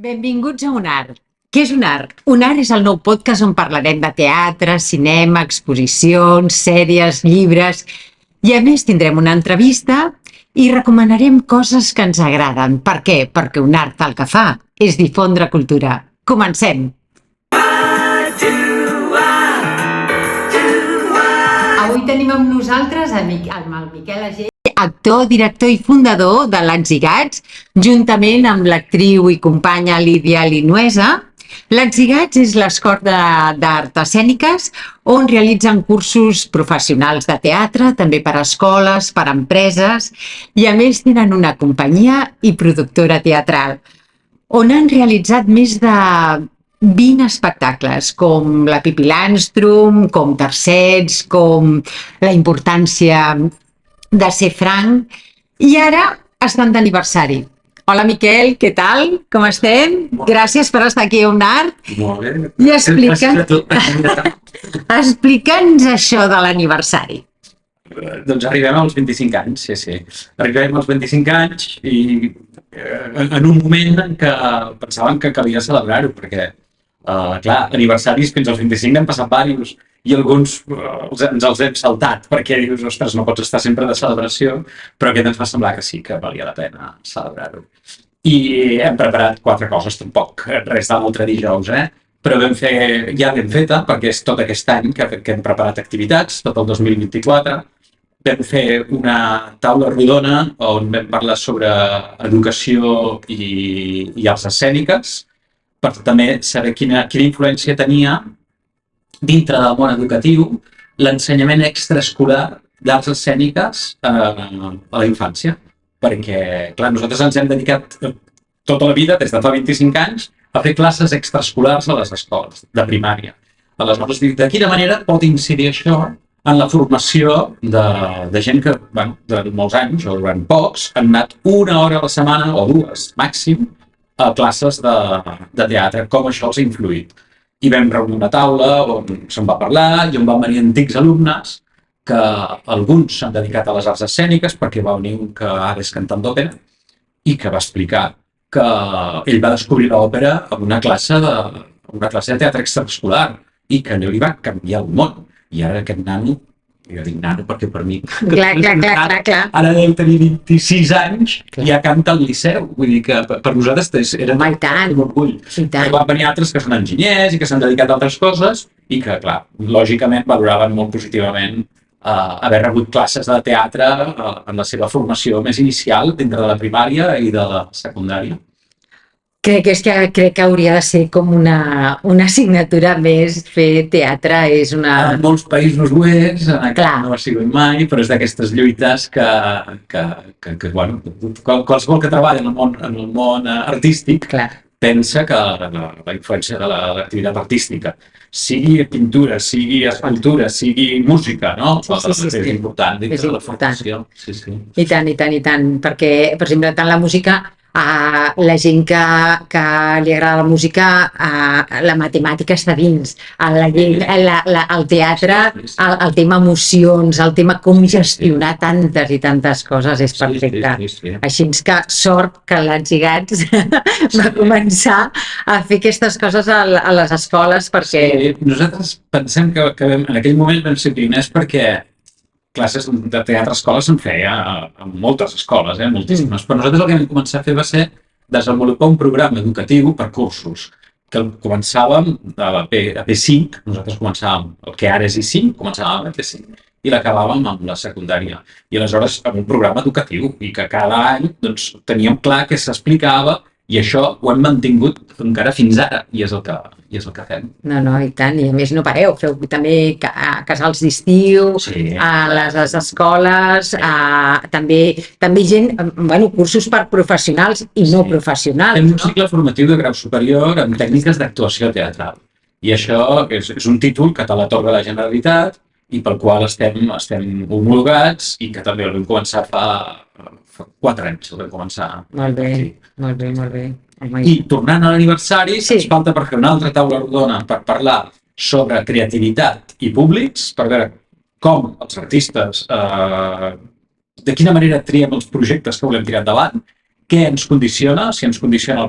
Benvinguts a Un Art. Què és Un Art? Un Art és el nou podcast on parlarem de teatre, cinema, exposicions, sèries, llibres i a més tindrem una entrevista i recomanarem coses que ens agraden. Per què? Perquè Un Art el que fa és difondre cultura. Comencem! Avui tenim amb nosaltres amb el Miquel Agell, actor, director i fundador de l'Atzigats, juntament amb l'actriu i companya Lídia Linuesa. L'Atzigats és l'escola d'art escèniques on realitzen cursos professionals de teatre, també per a escoles, per a empreses, i a més tenen una companyia i productora teatral, on han realitzat més de 20 espectacles, com la Pippi Landström, com Tercets, com la importància de ser franc, i ara estan d'aniversari. Hola Miquel, què tal? Com estem? Gràcies per estar aquí a Un Art. Molt bé. I explica'ns això de l'aniversari. Doncs arribem als 25 anys, sí. Arribem als 25 anys i en un moment en què pensàvem que calia celebrar-ho, perquè, clar, aniversaris fins als 25 n'hem passat diversos i alguns ens els hem saltat, perquè dius, ostres, no pots estar sempre de celebració, però aquest ens va semblar que sí, que valia la pena celebrar-ho. I hem preparat 4 coses, tampoc res de l'altre dijous, però vam fer, ja ben feta, perquè és tot aquest any que hem preparat activitats, tot el 2024. Vam fer una taula rodona on vam parlar sobre educació i arts escèniques, per també saber quina influència tenia dintre del món educatiu l'ensenyament extraescolar d'arts escèniques a la infància. Perquè, clar, nosaltres ens hem dedicat tota la vida, des de fa 25 anys, a fer classes extraescolars a les escoles de primària. Aleshores, de quina manera pot incidir això en la formació de gent que, durant molts anys, o durant pocs, han anat 1 hora a la setmana, o 2, màxim, a classes de teatre, com això els ha influït. I vam reunir una taula on se'n va parlar i on van venir antics alumnes que alguns s'han dedicat a les arts escèniques, perquè va venir un que ara és cantant d'òpera i que va explicar que ell va descobrir l'òpera en una classe de teatre extraescolar i que li va canviar el món. I ara aquest nano, jo dic nano perquè per mi Clar. ara deu tenir 26 anys i ja canta al Liceu, vull dir que per nosaltres era un orgull. Però van venir altres que són enginyers i que s'han dedicat a altres coses i que, clar, lògicament valoraven molt positivament haver rebut classes de teatre en la seva formació més inicial dintre de la primària i de la secundària. Crec que hauria de ser com una assignatura més, fer teatre és una... En molts països ho és, no ha sigut mai, però és d'aquestes lluites que qualsevol que treballa en el món artístic pensa que la influència de l'activitat artística, sigui pintura, sigui escultura, sigui música, no? És important dins de la formació. I tant, perquè, per exemple, tant la música, la gent que li agrada la música, la matemàtica està dins, el teatre, el tema emocions, el tema com gestionar tantes i tantes coses és perfecte. Així que sort que l'Atzigats va començar a fer aquestes coses a les escoles perquè... Sí, nosaltres pensem que en aquell moment vam ser pioners perquè classes de teatre a escoles se'n feia a moltes escoles, moltíssimes. Però nosaltres el que vam començar a fer va ser desenvolupar un programa educatiu per cursos, que començàvem a P5, nosaltres començàvem el que ara és I5, començàvem a P5 i l'acabàvem amb la secundària. I aleshores amb un programa educatiu i que cada any teníem clar què s'explicava i això ho hem mantingut encara fins ara i és el que fem. No, i tant, i a més no pareu, feu també casals d'estiu, a les escoles, també gent, cursos per professionals i no professionals. Fem un cicle formatiu de grau superior amb tècniques d'actuació teatral i això és un títol que te l'atorga la Generalitat i pel qual estem homologats i que també el vam començar fa 4 anys, el vam començar. Molt bé. I tornant a l'aniversari, ens falta per fer una altra taula rodona per parlar sobre creativitat i públics, per veure com els artistes, de quina manera triem els projectes que volem tirar endavant què ens condiciona, si ens condiciona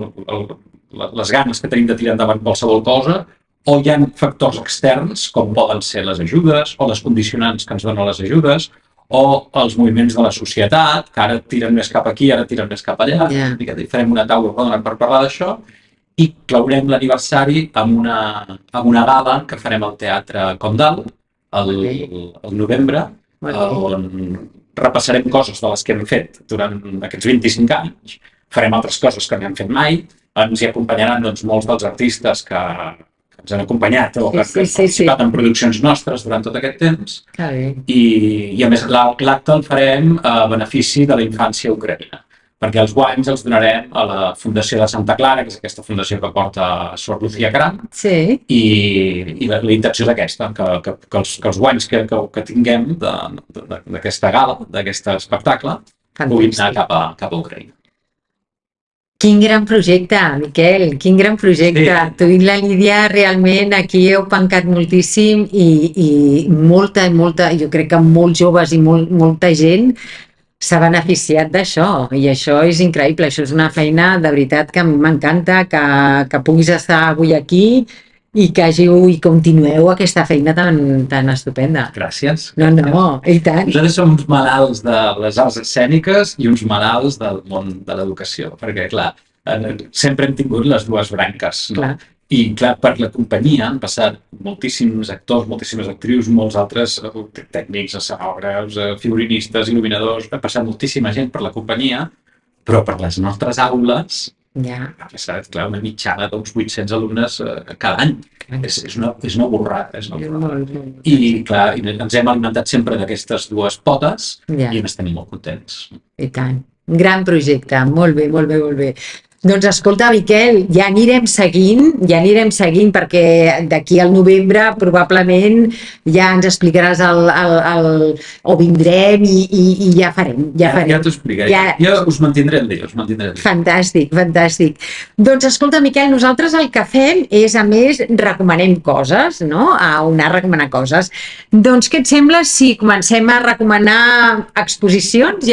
les ganes que tenim de tirar endavant qualsevol cosa, o hi ha factors externs, com poden ser les ajudes, o les condicionants que ens donen les ajudes, o els moviments de la societat, que ara tiren més cap aquí, ara tiren més cap allà, farem una taula rodona per parlar d'això, i claurem l'aniversari amb una gala que farem al Teatre Condal el novembre, on repassarem coses de les que hem fet durant aquests 25 anys, farem altres coses que no hem fet mai, ens hi acompanyaran doncs, molts dels artistes que ens han acompanyat o que han participat en produccions nostres durant tot aquest temps. I a més l'acte el farem a benefici de la infància ucraïna, perquè els guanys els donarem a la Fundació de Santa Clara, que és aquesta fundació que porta Sor Lucía Caram, i la intenció és aquesta, que els guanys que tinguem d'aquesta gala, d'aquest espectacle, puguin anar cap a Ucraïna. Quin gran projecte, Miquel, quin gran projecte. Sí. Tu i la Lídia realment aquí heu pencat moltíssim i molta, jo crec que molts joves i molta gent s'ha beneficiat d'això i això és increïble, això és una feina de veritat que a mi m'encanta, que puguis estar avui aquí i que hàgiu i continueu aquesta feina tan estupenda. Gràcies. No, i tant. Nosaltres som uns malalts de les arts escèniques i uns malalts del món de l'educació, perquè, clar, sempre hem tingut les dues branques, no? Clar. I, clar, per la companyia han passat moltíssims actors, moltíssimes actrius, molts altres tècnics, escenògrafs, figurinistes, il·luminadors, ha passat moltíssima gent per la companyia, però per les nostres aules ha passat, clar, una mitjana d'uns 800 alumnes cada any. És una borrada, I, clar, ens hem alimentat sempre d'aquestes dues potes i ens tenim molt contents. I tant. Gran projecte, molt bé, molt bé, molt bé. Doncs escolta, Miquel, ja anirem seguint perquè d'aquí al novembre probablement ja ens explicaràs o vindrem i ja farem. Ja t'ho explicaré. Jo us mantindré el dia, Fantàstic. Doncs escolta, Miquel, nosaltres el que fem és, a més, recomanem coses, no? Anar a recomanar coses. Doncs què et sembla si comencem a recomanar exposicions?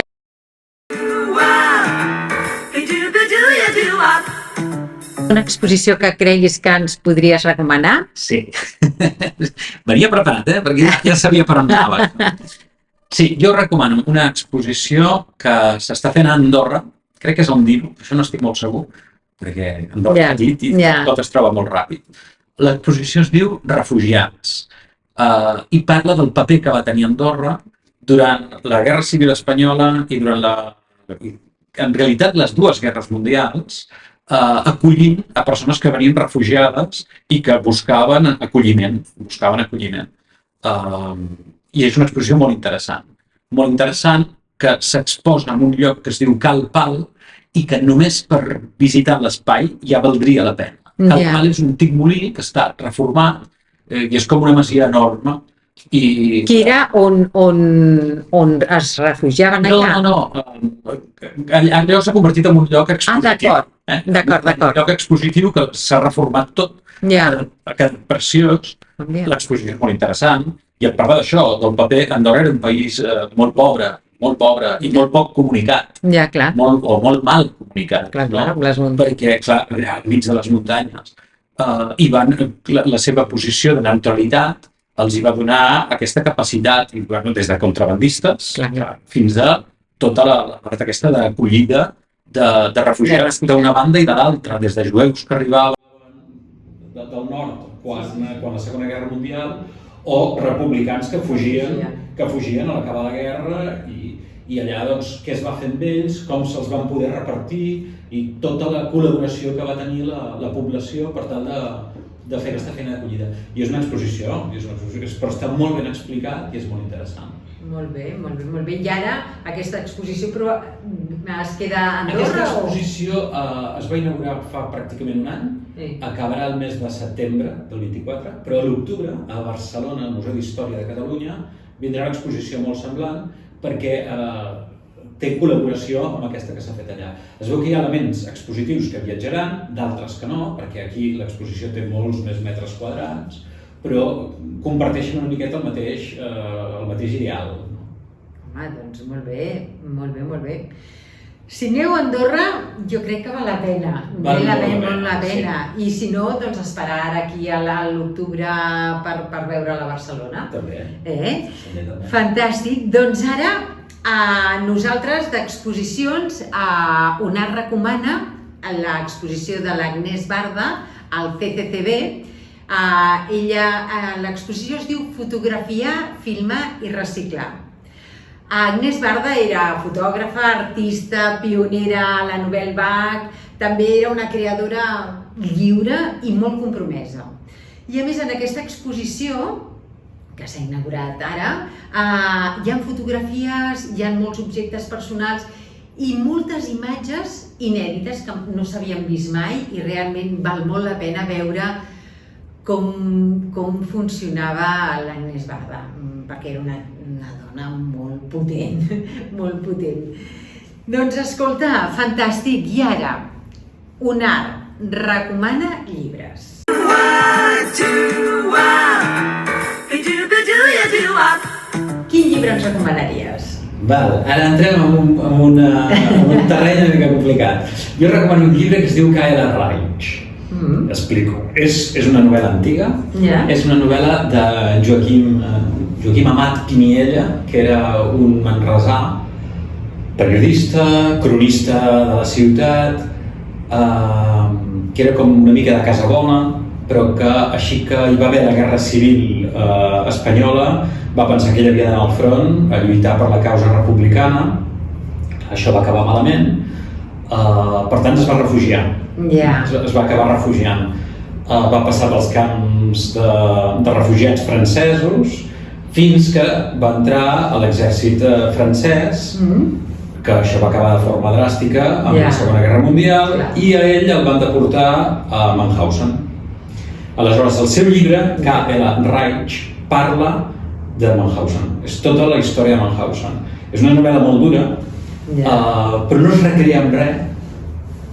Una exposició que creguis que ens podries recomanar? Sí. Venia preparat, perquè ja sabia per on anava. Sí, jo recomano una exposició que s'està fent a Andorra, crec que és a Ondino, això no estic molt segur, perquè Andorra és petit i tot es troba molt ràpid. L'exposició es diu Refugiats i parla del paper que va tenir Andorra durant la Guerra Civil Espanyola i durant en realitat les dues guerres mundials, acollint a persones que venien refugiades i que buscaven acolliment. I és una exposició molt interessant que s'exposa en un lloc que es diu Cal Pal i que només per visitar l'espai ja valdria la pena. Cal Pal és un antic molí que està reformat i és com una masia enorme. Que era on es refugiaven allà? No. Allò s'ha convertit en un lloc expositiu. D'acord. Un lloc expositiu que s'ha reformat tot. Ha quedat preciós. L'exposició és molt interessant. I et parla d'això, del paper. Andorra era un país molt pobre i molt poc comunicat. O molt mal comunicat. Perquè, clar, allà al mig de les muntanyes. I la seva posició de neutralitat els hi va donar aquesta capacitat, des de contrabandistes fins a tota la part aquesta d'acollida de refugiats d'una banda i de l'altra, des de jueus que arribaven del nord quan la Segona Guerra Mundial o republicans que fugien a l'acabar la guerra i allà doncs què es va fer amb ells, com se'ls van poder repartir i tota la col·laboració que va tenir la població per tal de fer aquesta feina d'acollida. I és una exposició, però està molt ben explicat i és molt interessant. Molt bé. I ara aquesta exposició es queda a Andorra? Aquesta exposició es va inaugurar fa pràcticament un any, acabarà el mes de setembre del 24, però a l'octubre a Barcelona, al Museu d'Història de Catalunya, vindrà una exposició molt semblant perquè té col·laboració amb aquesta que s'ha fet allà. Es veu que hi ha elements expositius que viatjaran, d'altres que no, perquè aquí l'exposició té molts més metres quadrats, però comparteixen una miqueta el mateix ideal. Home, doncs molt bé. Si aneu a Andorra, jo crec que val la pena. Val Molt la pena. I si no, doncs esperar ara aquí a l'octubre per veure-la a Barcelona. També. També. Fantàstic. Doncs ara, nosaltres d'exposicions, UNAR recomana l'exposició de l'Agnès Barda al CCCB. L'exposició es diu Fotografiar, filmar i reciclar. Agnès Barda era fotògrafa, artista, pionera a la Nouvelle Vague, també era una creadora lliure i molt compromesa. I a més, en aquesta exposició, que s'ha inaugurat ara, hi ha fotografies, hi ha molts objectes personals i moltes imatges inèdites que no s'havien vist mai i realment val molt la pena veure com funcionava l'Agnès Barda, perquè era una dona molt potent, molt potent. Doncs escolta, fantàstic, i ara, UNAR recomana llibres. Quin llibre ens recomanaries? Val, ara entrem en un terreny una mica complicat. Jo recomano un llibre que es diu Cae la Raig. Explico. És una novel·la antiga, és una novel·la de Joaquim Amat Piniella, que era un manresà, periodista, cronista de la ciutat, que era com una mica de casa bona, però que així que hi va haver la Guerra Civil espanyola va pensar que ell havia d'anar al front a lluitar per la causa republicana. Això va acabar malament, per tant es va refugiar. Es va acabar refugiant. Va passar pels camps de refugiats francesos fins que va entrar a l'exèrcit francès, que això va acabar de forma dràstica amb la Segona Guerra Mundial, i a ell el van deportar a Mauthausen. Aleshores, el seu llibre, Cae la Raig, parla de Mauthausen. És tota la història de Mauthausen. És una novel·la molt dura, però no es recrea en res.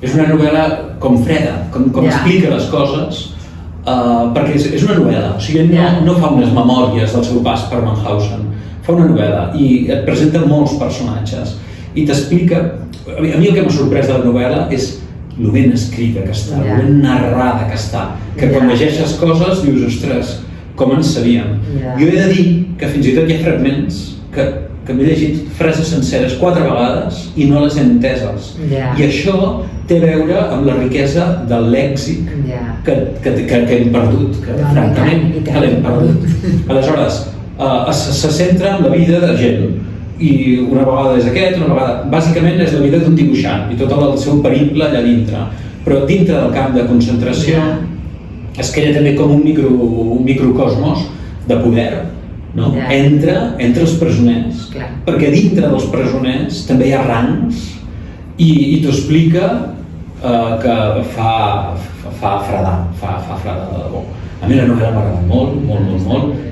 És una novel·la com freda, com explica les coses, perquè és una novel·la, o sigui, no fa unes memòries del seu pas per Mauthausen, fa una novel·la i et presenta molts personatges i t'explica. A mi el que m'ha sorprès de la novel·la és el ben escrita que està, el ben narrada que està, que quan llegeixes coses dius, ostres, com en sabíem. Jo he de dir que fins i tot hi ha fragments que m'he llegit frases senceres 4 vegades i no les he enteses. I això té a veure amb la riquesa de lèxic que hem perdut, que francament que l'hem perdut. Aleshores, se centra en la vida de gent, i una vegada és aquest, una vegada... Bàsicament és la vida d'un dibuixant i tot el seu periple allà dintre, però dintre del camp de concentració es crea també com un microcosmos de poder, entre els presoners, perquè dintre dels presoners també hi ha rangs i t'ho explica que fa fredar de debò. A mi la novel·la m'agrada molt.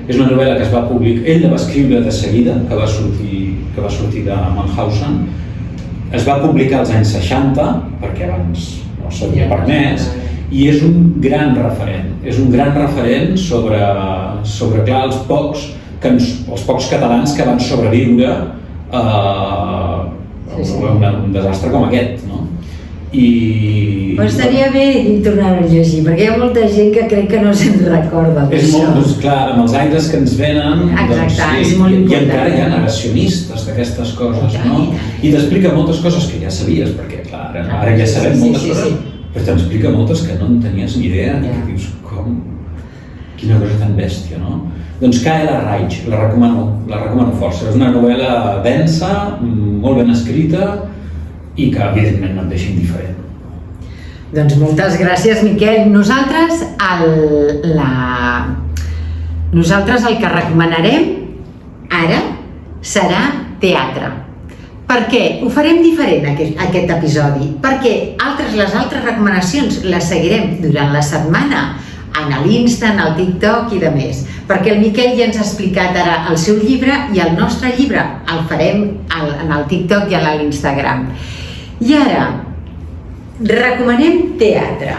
És una novel·la que es va publicar, ell la va escriure de seguida, que va sortir de Mauthausen. Es va publicar als anys 60, perquè abans no s'havia permès, i és un gran referent sobre clar, els pocs catalans que van sobreviure a un desastre com aquest, no? Però estaria bé tornar-ho a llegir, perquè hi ha molta gent que crec que no se'n recorda d'això. És molt, doncs clar, amb els aires que ens venen, és molt important. I encara hi ha negacionistes d'aquestes coses, no? I t'explica moltes coses que ja sabies, perquè clar, ara ja sabem moltes coses, però t'explica moltes que no en tenies ni idea, i que dius, com? Quina cosa tan bèstia, no? Doncs Cae la Raig, la recomano força. És una novel·la densa, molt ben escrita, i que evidentment no et deixa indiferent. Doncs moltes gràcies, Miquel. Nosaltres el que recomanarem ara serà teatre. Per què? Ho farem diferent aquest episodi, perquè les altres recomanacions les seguirem durant la setmana en l'Insta, en el TikTok i de més, perquè el Miquel ja ens ha explicat ara el seu llibre i el nostre llibre el farem en el TikTok i a l'Instagram. I ara, recomanem teatre.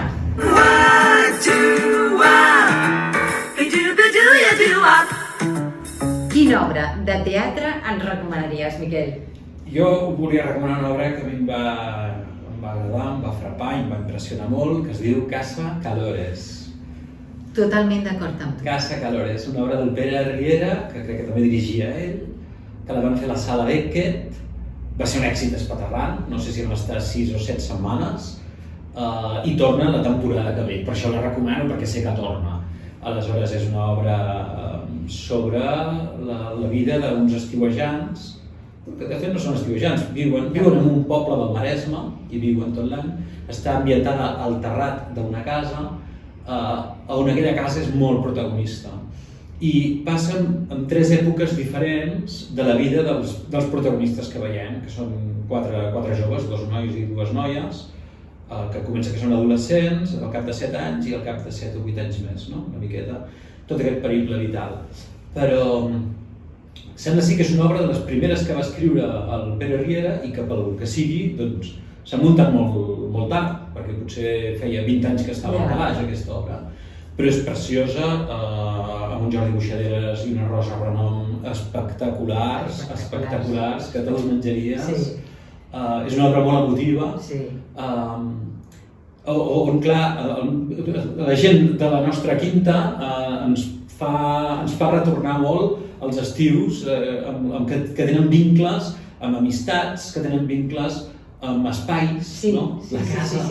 Quina obra de teatre ens recomanaries, Miquel? Jo volia recomanar una obra que a mi em va agradar, em va frapar i em va impressionar molt, que es diu Casa Calores. Totalment d'acord amb tu. Casa Calores, una obra del Pere Riera, que crec que també dirigia ell, que la van fer a la Sala Beckett, va ser un èxit espaterrant, no sé si vam estar 6 o 7 setmanes, i torna la temporada que ve, per això la recomano perquè sé que torna. Aleshores és una obra sobre la vida d'uns estiuejants, que de fet no són estiuejants, viuen en un poble del Maresme i viuen tot l'any. Està ambientada al terrat d'una casa, on aquella casa és molt protagonista. I passen en 3 èpoques diferents de la vida dels protagonistes que veiem, que són 4 joves, 2 nois i 2 noies, que comença que són adolescents, al cap de 7 anys i al cap de 7 o 8 anys més, no? Una miqueta, tot aquest periple vital. Però sembla sí que és una obra de les primeres que va escriure el Pere Riera i que pel que sigui, doncs, s'ha muntat molt tard, perquè potser feia 20 anys que estava al calaix aquesta obra. Però és preciosa, amb un Jordi Buixaderes i una Rosa Renom espectaculars, que te les menjaries. És una obra molt emotiva, on, clar, la gent de la nostra quinta ens fa retornar molt als estius, que tenen vincles amb amistats, que tenen vincles amb espais, no? La casa,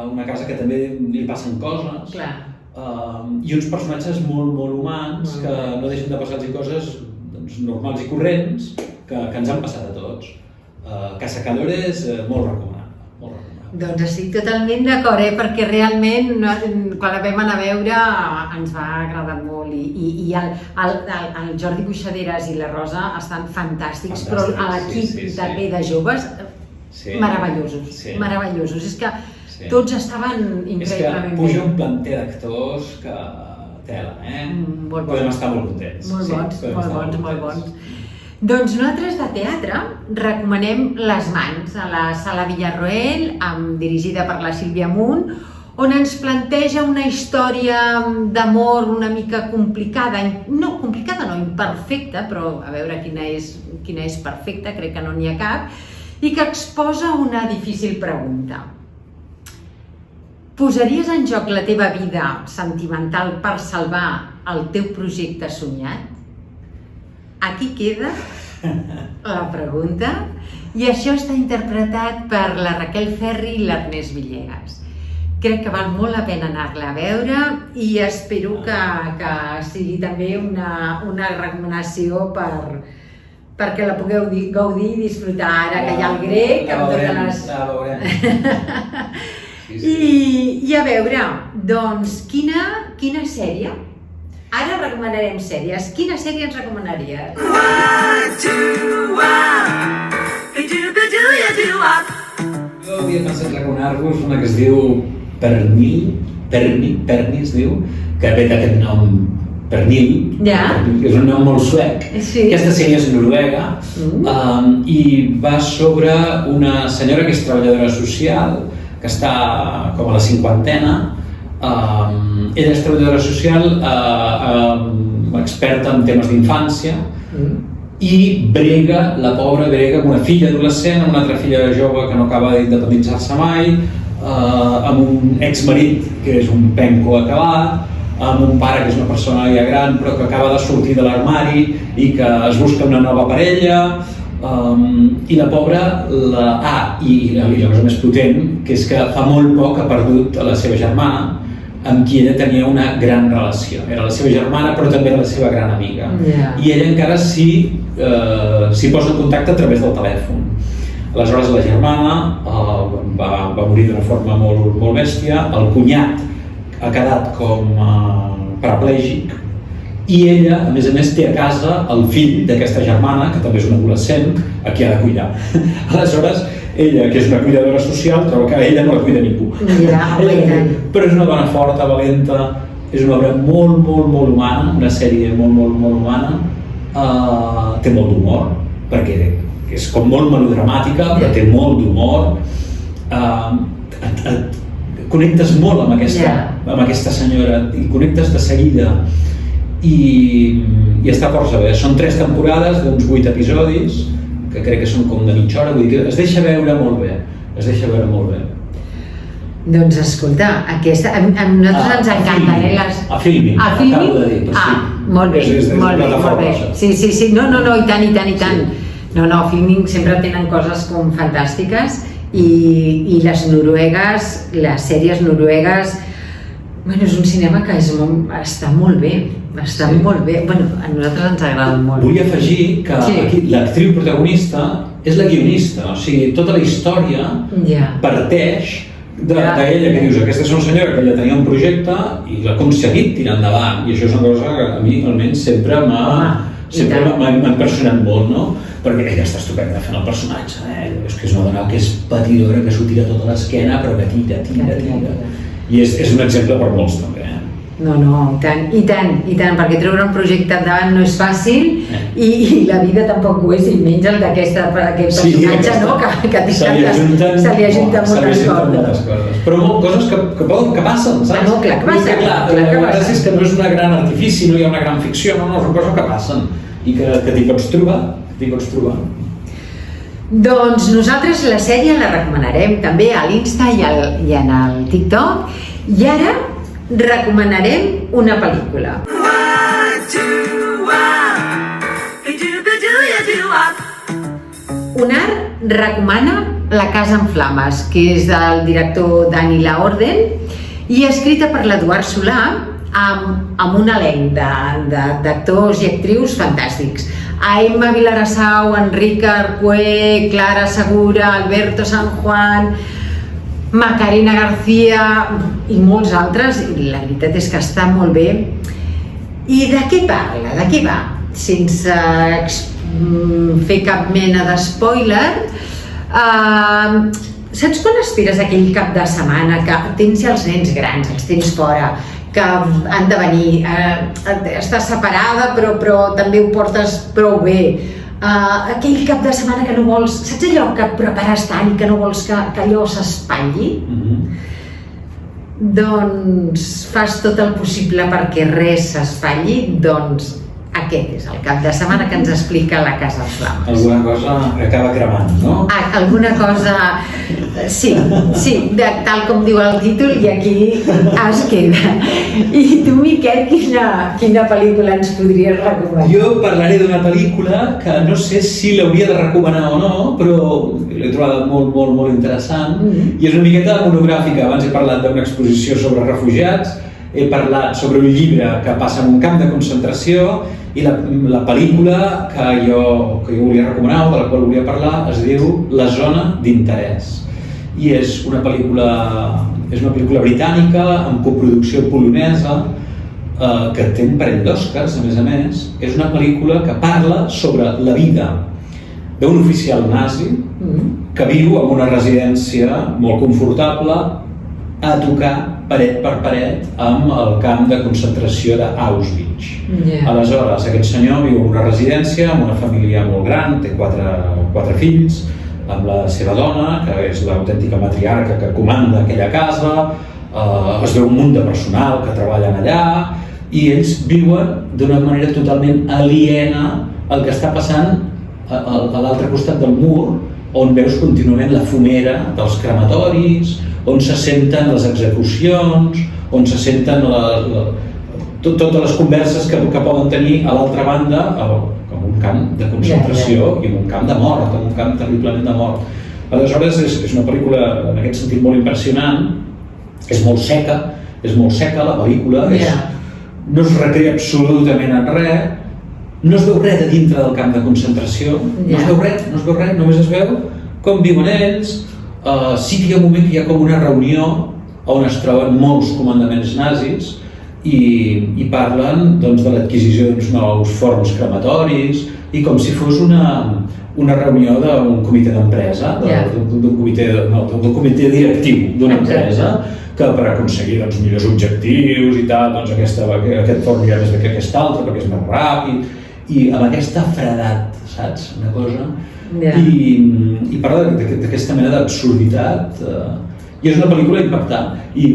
una casa que també li passen coses, i uns personatges molt humans que no deixen de passar-los coses normals i corrents que ens han passat a tots. Casa Calores, molt recomanable. Doncs estic totalment d'acord, perquè realment quan la vam anar a veure ens va agradar molt i el Jordi Buixaderes i la Rosa estan fantàstics, però l'equip també de joves meravellosos, és que tots estaven increïblement bé. És que puja un planter d'actors que tela, podem estar molt contents. Molt bons. Doncs nosaltres de teatre recomanem Les mans, a la Sala Villarroel, dirigida per la Sílvia Munt, on ens planteja una història d'amor una mica complicada, no, imperfecta, però a veure quina és perfecta, crec que no n'hi ha cap, i que exposa una difícil pregunta. Posaries en joc la teva vida sentimental per salvar el teu projecte somiat? Aquí queda la pregunta, i això està interpretat per la Raquel Ferri i l'Ernest Villegas. Crec que val molt la pena anar-la a veure i espero que sigui també una recomanació perquè la pugueu gaudir i disfrutar ara que hi ha el grec amb totes les... La veurem. I a veure, doncs, quina sèrie? Ara recomanarem sèries. Quina sèrie ens recomanaries? Jo havia pensat recomanar-vos una que es diu Perni es diu, que ve d'aquest nom Pernil, que és un nom molt suec. Aquesta sèrie és noruega i va sobre una senyora que és treballadora social, que està com a la 50ena. Ella és treballadora social, experta en temes d'infància, i la pobra brega amb una filla adolescent, amb una altra filla jove que no acaba d'independitzar-se mai, amb un exmarit que és un penco acabat, amb un pare que és una persona ja gran però que acaba de sortir de l'armari i que es busca una nova parella, i la pobra, i la cosa més potent, que és que fa molt poc ha perdut a la seva germana, amb qui ella tenia una gran relació. Era la seva germana, però també era la seva gran amiga. I ella encara s'hi posa en contacte a través del telèfon. Aleshores, la germana va morir d'una forma molt bèstia, el cunyat ha quedat com paraplègic, i ella, a més, té a casa el fill d'aquesta germana, que també és un adolescent, a qui ha de cuidar. Aleshores, ella, que és una cuidadora social, troba que ella no la cuida ningú. Però és una dona forta, valenta, és una obra molt humana, una sèrie molt humana, té molt d'humor, perquè és com molt melodramàtica, però té molt d'humor, connectes molt amb aquesta senyora i connectes de seguida i està força bé. Són 3 temporades d'uns 8 episodis que crec que són com de mitja hora, vull dir que es deixa veure molt bé, es deixa veure molt bé. Doncs escolta, aquesta, a nosaltres ens encanten, les... A Filmin, acabo de dir. Molt bé, molt bé. Sí, no, i tant. No, Filmin sempre tenen coses com fantàstiques i les noruegues, les sèries noruegues, bueno, és un cinema que està molt bé, molt bé. Bueno, a nosaltres ens agrada molt. Vull afegir que aquí l'actriu protagonista és la guionista, o sigui, tota la història parteix d'ella, que dius, aquesta és una senyora que ja tenia un projecte i l'ha aconseguit tirar endavant, i això és una cosa que a mi almenys sempre m'ha impressionat molt, no? Perquè ella està estupenda fent el personatge, és que és una dona que és patidora, que s'ho tira tota l'esquena, però que tira. I és un exemple per molts també. No, i tant, perquè treure un projecte endavant no és fàcil i la vida tampoc ho és, i menys el d'aquest personatge, no? Que se li ajunten moltes coses. Però coses que passen, saps? No, clar que passen. La gràcia és que no és una gran artifici, no hi ha una gran ficció, no, són coses que passen i que t'hi pots trobar. Doncs nosaltres la sèrie la recomanarem també a l'Insta i en el TikTok, i ara recomanarem una pel·lícula. Unar recomana La casa en flames, que és del director Dani Laorden i escrita per l'Eduard Solà amb un elenc d'actors i actrius fantàstics. Emma Vilarassau, Enrique Arcué, Clara Segura, Alberto San Juan, Macarena García i molts altres, i la veritat és que està molt bé. I de què parla? De què va? Sense fer cap mena d'espoiler, saps quan esperes aquell cap de setmana que tens ja els nens grans, els tens fora, que han de venir, estàs separada però també ho portes prou bé, aquell cap de setmana que no vols, saps allò que prepares tant i que no vols que allò s'espatlli? Doncs fas tot el possible perquè res s'espatlli, doncs aquest és el cap de setmana que ens explica La casa en flames. Alguna cosa que acaba cremant, no? Alguna cosa... Sí, tal com diu el títol, i aquí es queda. I tu, Miquel, quina pel·lícula ens podries recomanar? Jo parlaré d'una pel·lícula que no sé si l'hauria de recomanar o no, però l'he trobat molt interessant, i és una miqueta monogràfica. Abans he parlat d'una exposició sobre refugiats, he parlat sobre un llibre que passa en un camp de concentració, i la pel·lícula que jo volia recomanar, o de la qual volia parlar, es diu La zona d'interès. I és una pel·lícula britànica amb coproducció polonesa, que té un parell d'Oscars, a més. És una pel·lícula que parla sobre la vida d'un oficial nazi que viu en una residència molt confortable a tocar paret per paret amb el camp de concentració d'Auschwitz. Aleshores, aquest senyor viu en una residència amb una família molt gran, té quatre fills, amb la seva dona, que és l'autèntica matriarca que comanda aquella casa, es veu un munt de personal que treballen allà, i ells viuen d'una manera totalment aliena al que està passant a l'altre costat del mur, on veus contínuament la fumera dels crematoris, on se senten les execucions, on se senten totes les converses que poden tenir a l'altra banda, com un camp de concentració i un camp de mort, un camp terriblement de mort. Aleshores, és una pel·lícula en aquest sentit molt impressionant, és molt seca la pel·lícula, no es recrea absolutament en res, no es veu res de dintre del camp de concentració, no es veu res, només es veu com viuen ells. Sí que hi ha un moment que hi ha com una reunió on es troben molts comandaments nazis i parlen de l'adquisició d'uns nous forns crematoris, i com si fos una reunió d'un comitè d'empresa, d'un comitè directiu d'una empresa, que per aconseguir millors objectius i tal, aquest forn ja més bé que aquest altre perquè és més ràpid, i amb aquesta fredat, saps? Una cosa... I parla d'aquesta mena d'absurditat, i és una pel·lícula impactant. I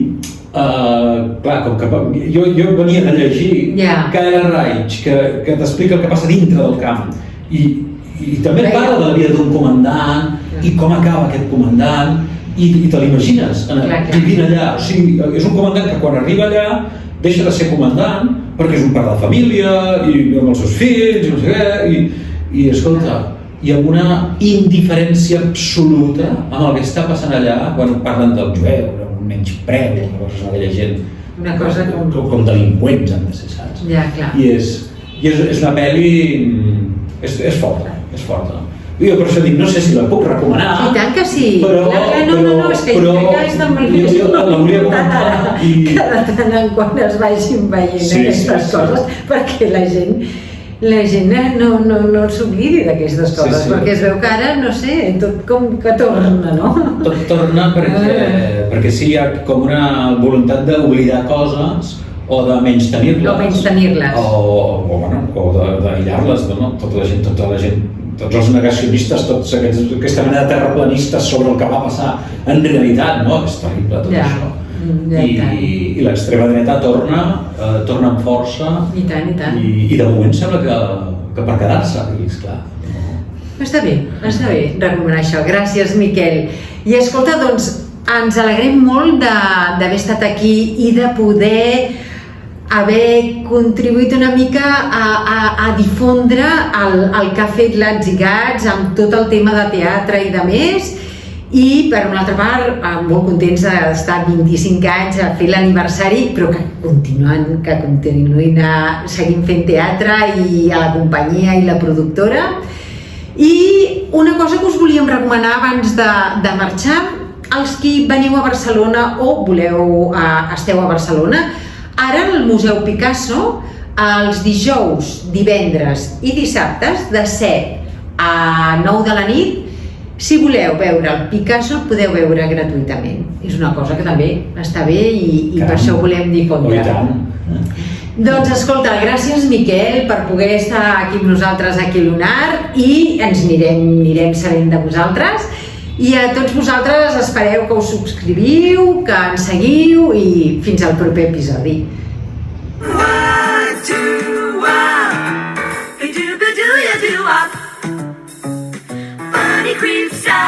clar, com que jo venia de llegir Kyle Reich, que t'explica el que passa dintre del camp, i I també et parla de la vida d'un comandant i com acaba aquest comandant i te l'imagines vivint allà. O sigui, és un comandant que quan arriba allà deixa de ser comandant perquè és un pare de família i amb els seus fills i no sé què i escolta, hi ha una indiferència absoluta amb el que està passant allà quan parlen del jueu, un menyspreu, aquella gent una cosa com delinqüents han de ser, saps? Ja, clar. I és una pel·li... és forta, és forta. Jo per això dic, no sé si la puc recomanar... I tant que sí! Però, no, és que jo crec que és de molt més l'hauria comentar que de tant en quan es vagin veient aquestes coses, perquè la gent no s'oblidi d'aquestes coses, perquè es veu que ara, no sé, tot com que torna, no? Tot torna perquè sí, hi ha com una voluntat d'oblidar coses o de menystenir-les. O d'aïllar-les, no? Tota la gent, tots els negacionistes, aquesta mena de terraplanistes sobre el que va passar en realitat, no? És terrible tot això. I l'extrema dreta torna amb força i de moment sembla que per quedar-se, esclar. Està bé recomanar això, gràcies Miquel. I escolta, doncs ens alegrem molt d'haver estat aquí i de poder haver contribuït una mica a difondre el que ha fet Gats i Gats amb tot el tema de teatre i de més. I per una altra part, molt contents d'estar 25 anys a fer l'aniversari, però que continuïn seguint fent teatre i a la companyia i la productora. I una cosa que us volíem recomanar abans de marxar, els qui veniu a Barcelona o esteu a Barcelona, ara al Museu Picasso, els dijous, divendres i dissabtes, de 7 a 9 de la nit, si voleu veure el Picasso, el podeu veure gratuïtament. És una cosa que també està bé i per això ho volem difondre. Doncs escolta, gràcies Miquel per poder estar aquí amb nosaltres aquí a Lunar i ens anirem sabent de vosaltres. I a tots vosaltres espereu que us subscriviu, que ens seguiu i fins al proper episodi. Creeps out.